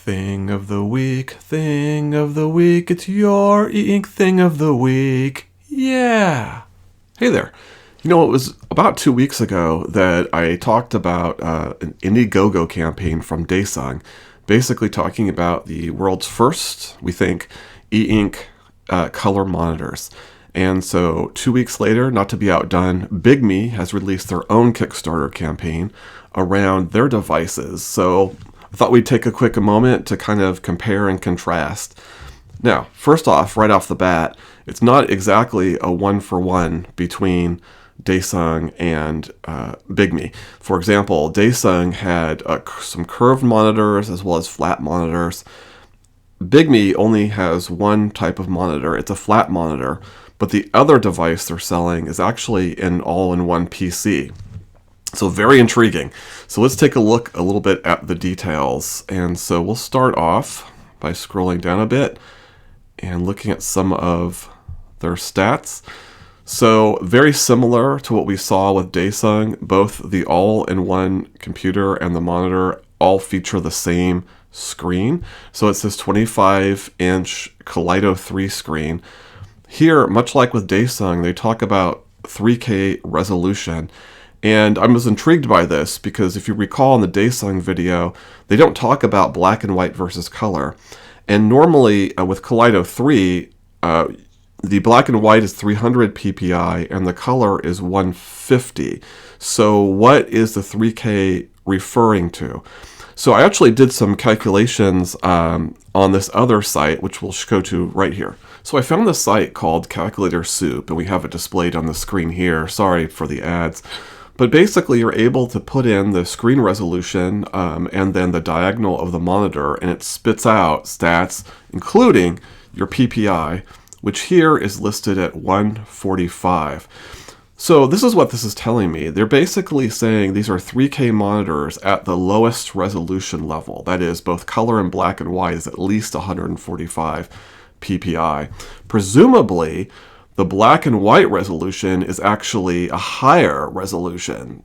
Thing of the week, thing of the week, it's your Eink thing of the week. Yeah. Hey there. You know, it was about 2 weeks ago that I talked about an Indiegogo campaign from Dasung, basically talking about the world's first, we think, e-ink color monitors. And so 2 weeks later, not to be outdone, Bigme has released their own Kickstarter campaign around their devices. So I thought we'd take a quick moment to kind of compare and contrast. Now, first off, right off the bat, it's not exactly a one-for-one between Dasung and Bigme. For example, Dasung had some curved monitors as well as flat monitors. Bigme only has one type of monitor. It's a flat monitor, but the other device they're selling is actually an all-in-one PC. So very intriguing. So let's take a look a little bit at the details. And so we'll start off by scrolling down a bit and looking at some of their stats. So very similar to what we saw with Dasung, both the all-in-one computer and the monitor all feature the same screen. So it's this 25-inch Kaleido 3 screen. Here, much like with Dasung, they talk about 3K resolution. And I was intrigued by this because if you recall in the Dasung video, they don't talk about black and white versus color. And normally with Kaleido 3, the black and white is 300 ppi and the color is 150. So what is the 3K referring to? So I actually did some calculations on this other site, which we'll go to right here. So I found this site called Calculator Soup, and we have it displayed on the screen here. Sorry for the ads. But basically, you're able to put in the screen resolution and then the diagonal of the monitor, and it spits out stats, including your PPI, which here is listed at 145. So this is what this is telling me. They're basically saying these are 3K monitors at the lowest resolution level. That is, both color and black and white is at least 145 PPI. Presumably, the black and white resolution is actually a higher resolution,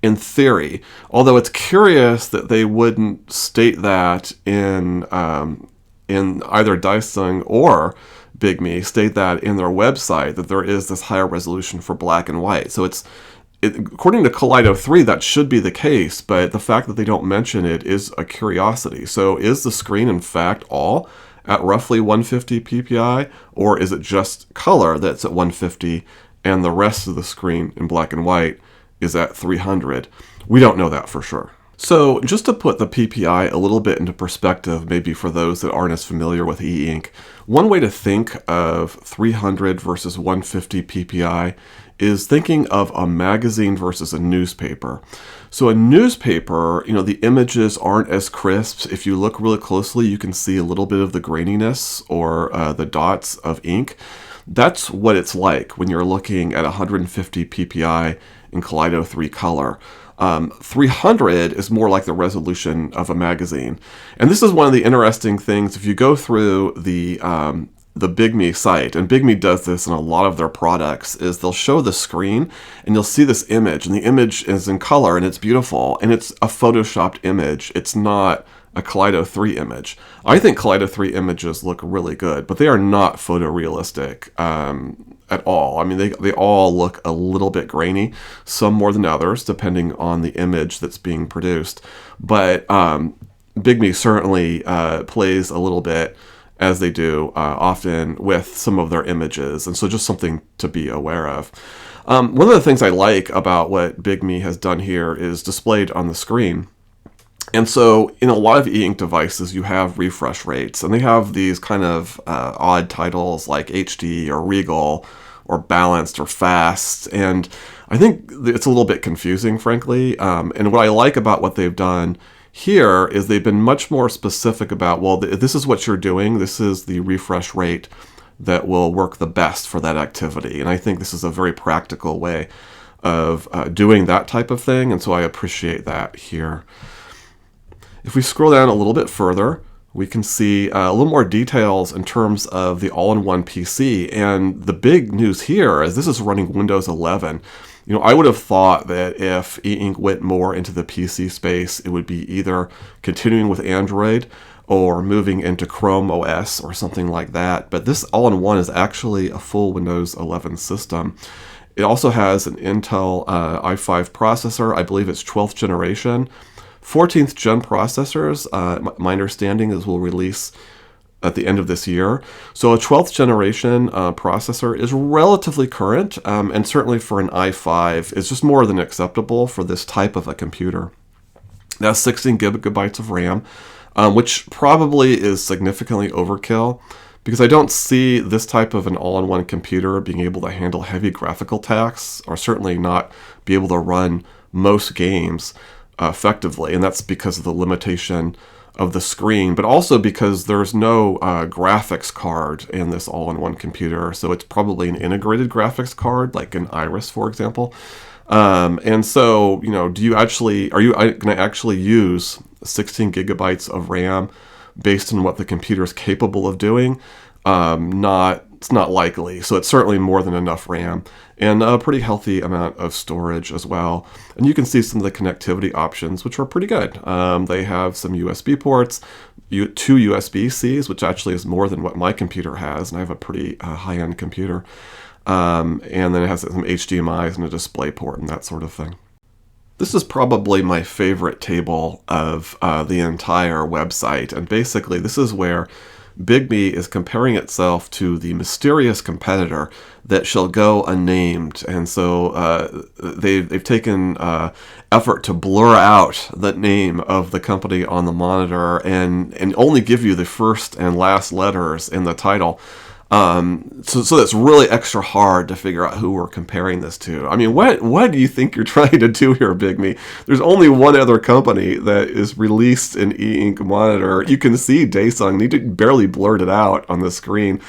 in theory. Although it's curious that they wouldn't state that in either Dasung or Bigme, state that in their website, that there is this higher resolution for black and white. So according to Kaleido 3, that should be the case, but the fact that they don't mention it is a curiosity. So is the screen, in fact, all at roughly 150 ppi, or is it just color that's at 150 and the rest of the screen in black and white is at 300? We don't know that for sure. So just to put the PPI a little bit into perspective, maybe for those that aren't as familiar with e-ink, one way to think of 300 versus 150 PPI is thinking of a magazine versus a newspaper. So a newspaper, the images aren't as crisp. If you look really closely, you can see a little bit of the graininess or the dots of ink. That's what it's like when you're looking at 150 PPI in Kaleido 3 color. 300 is more like the resolution of a magazine. And this is one of the interesting things. If you go through the Bigme site, and Bigme does this in a lot of their products, is they'll show the screen and you'll see this image, and the image is in color and it's beautiful, and it's a photoshopped image. It's not a Kaleido 3 image. I think Kaleido 3 images look really good, but they are not photorealistic at all. I mean, they all look a little bit grainy, some more than others, depending on the image that's being produced. But Bigme certainly plays a little bit, as they do often with some of their images. And so just something to be aware of. One of the things I like about what Bigme has done here is displayed on the screen. And so in a lot of e-ink devices, you have refresh rates, and they have these kind of odd titles like HD or Regal or Balanced or Fast. And I think it's a little bit confusing, frankly. And what I like about what they've done here is they've been much more specific about, well, this is what you're doing. This is the refresh rate that will work the best for that activity. And I think this is a very practical way of doing that type of thing. And so I appreciate that here. If we scroll down a little bit further, we can see a little more details in terms of the all-in-one PC. And the big news here is this is running Windows 11. I would have thought that if e-ink went more into the PC space, it would be either continuing with Android or moving into Chrome OS or something like that. But this all-in-one is actually a full Windows 11 system. It also has an Intel i5 processor. I believe it's 12th generation. 14th gen processors, my understanding is, will release at the end of this year. So a 12th generation processor is relatively current, and certainly for an i5 is just more than acceptable for this type of a computer. It has 16 gigabytes of RAM, which probably is significantly overkill, because I don't see this type of an all-in-one computer being able to handle heavy graphical tasks, or certainly not be able to run most games effectively. And that's because of the limitation of the screen, but also because there's no graphics card in this all-in-one computer. So it's probably an integrated graphics card, like an Iris, for example. And so, are you going to actually use 16 gigabytes of RAM based on what the computer is capable of doing? It's not likely. So it's certainly more than enough RAM and a pretty healthy amount of storage as well. And you can see some of the connectivity options, which are pretty good. They have some USB ports, 2 USB-Cs, which actually is more than what my computer has, and I have a pretty high-end computer. And then it has some HDMIs and a display port and that sort of thing. This is probably my favorite table of the entire website. And basically, this is where Bigme is comparing itself to the mysterious competitor that shall go unnamed. And so they've taken effort to blur out the name of the company on the monitor and only give you the first and last letters in the title. So that's really extra hard to figure out who we're comparing this to. I mean, what do you think you're trying to do here, Bigme? There's only one other company that is released an E-Ink monitor. You can see Dasung. They barely blurred it out on the screen.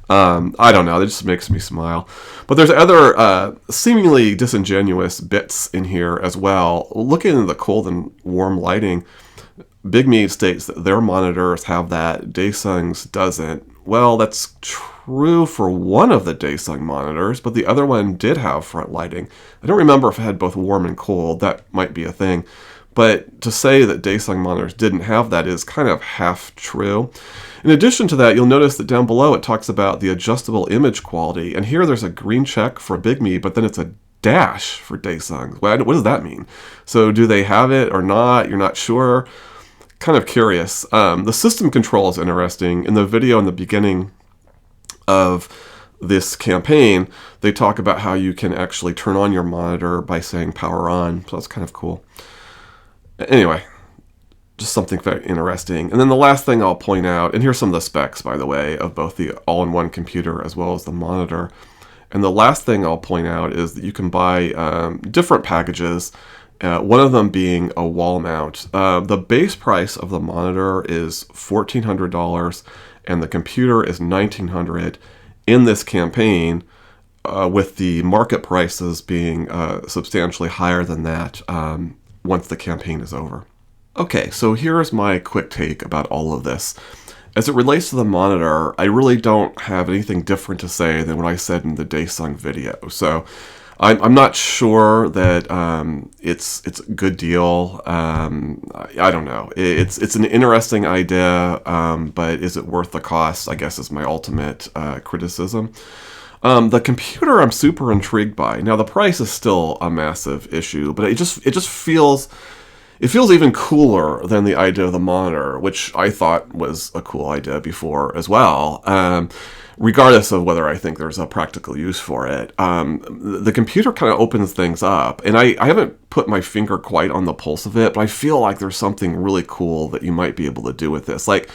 I don't know. That just makes me smile. But there's other seemingly disingenuous bits in here as well. Looking at the cold and warm lighting, Bigme states that their monitors have that, Dasung's doesn't. Well, that's true for one of the Dasung monitors, but the other one did have front lighting. I don't remember if it had both warm and cold. That might be a thing. But to say that Dasung monitors didn't have that is kind of half true. In addition to that, you'll notice that down below it talks about the adjustable image quality. And here there's a green check for Bigme, but then it's a dash for Dasung. What does that mean? So do they have it or not? You're not sure? Kind of curious. The system control is interesting. In the video in the beginning of this campaign, they talk about how you can actually turn on your monitor by saying power on. So that's kind of cool. Anyway, just something very interesting. And then the last thing I'll point out, and here's some of the specs, by the way, of both the all-in-one computer as well as the monitor. And the last thing I'll point out is that you can buy different packages. One of them being a wall mount. The base price of the monitor is $1,400 and the computer is $1,900 in this campaign, with the market prices being substantially higher than that once the campaign is over. Okay, so here's my quick take about all of this. As it relates to the monitor, I really don't have anything different to say than what I said in the Dasung video. So I'm not sure that it's a good deal. I don't know. It's an interesting idea, but is it worth the cost? I guess is my ultimate criticism. The computer I'm super intrigued by. Now the price is still a massive issue, but it just feels even cooler than the idea of the monitor, which I thought was a cool idea before as well. Regardless of whether I think there's a practical use for it. The computer kind of opens things up, and I haven't put my finger quite on the pulse of it, but I feel like there's something really cool that you might be able to do with this. Like,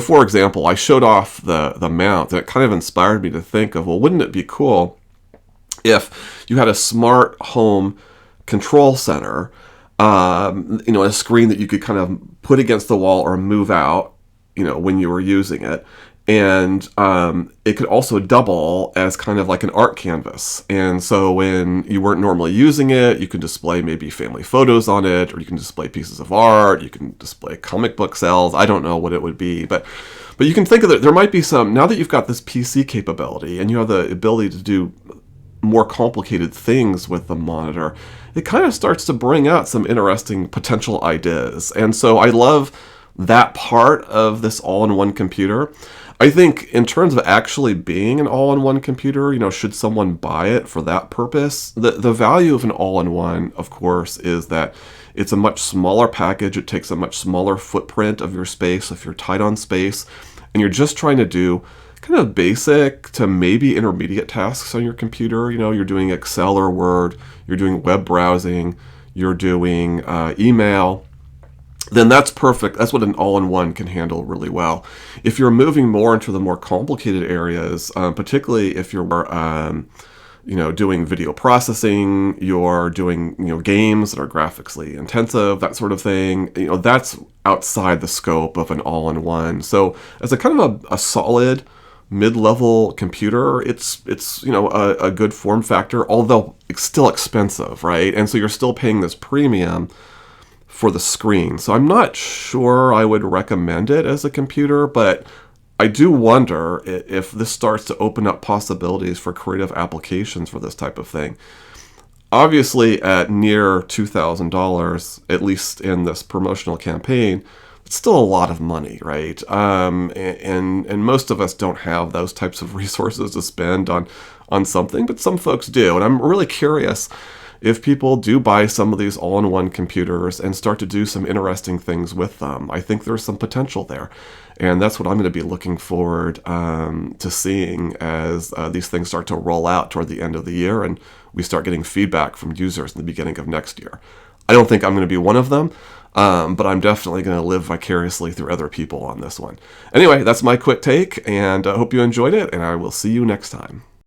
for example, I showed off the mount, and it kind of inspired me to think of, well, wouldn't it be cool if you had a smart home control center, a screen that you could kind of put against the wall or move out, when you were using it. And it could also double as kind of like an art canvas. And so when you weren't normally using it, you can display maybe family photos on it, or you can display pieces of art, you can display comic book cells. I don't know what it would be, but you can think of it. There might be some, now that you've got this PC capability and you have the ability to do more complicated things with the monitor, it kind of starts to bring out some interesting potential ideas. And so I love that part of this all-in-one computer. I think in terms of actually being an all-in-one computer, should someone buy it for that purpose, the value of an all-in-one, of course, is that it's a much smaller package. It takes a much smaller footprint of your space if you're tight on space, and you're just trying to do kind of basic to maybe intermediate tasks on your computer. You're doing Excel or Word, you're doing web browsing, you're doing email, then that's perfect. That's what an all-in-one can handle really well. If you're moving more into the more complicated areas, particularly if you're doing video processing, you're doing games that are graphically intensive, that sort of thing, that's outside the scope of an all-in-one. So as a kind of a solid mid-level computer, it's a good form factor, although it's still expensive, right? And so you're still paying this premium for the screen. So I'm not sure I would recommend it as a computer, but I do wonder if this starts to open up possibilities for creative applications for this type of thing. Obviously, at near $2,000, at least in this promotional campaign, it's still a lot of money, right? And most of us don't have those types of resources to spend on something, but some folks do. And I'm really curious if people do buy some of these all-in-one computers and start to do some interesting things with them. I think there's some potential there. And that's what I'm going to be looking forward to seeing as these things start to roll out toward the end of the year and we start getting feedback from users in the beginning of next year. I don't think I'm going to be one of them, but I'm definitely going to live vicariously through other people on this one. Anyway, that's my quick take, and I hope you enjoyed it, and I will see you next time.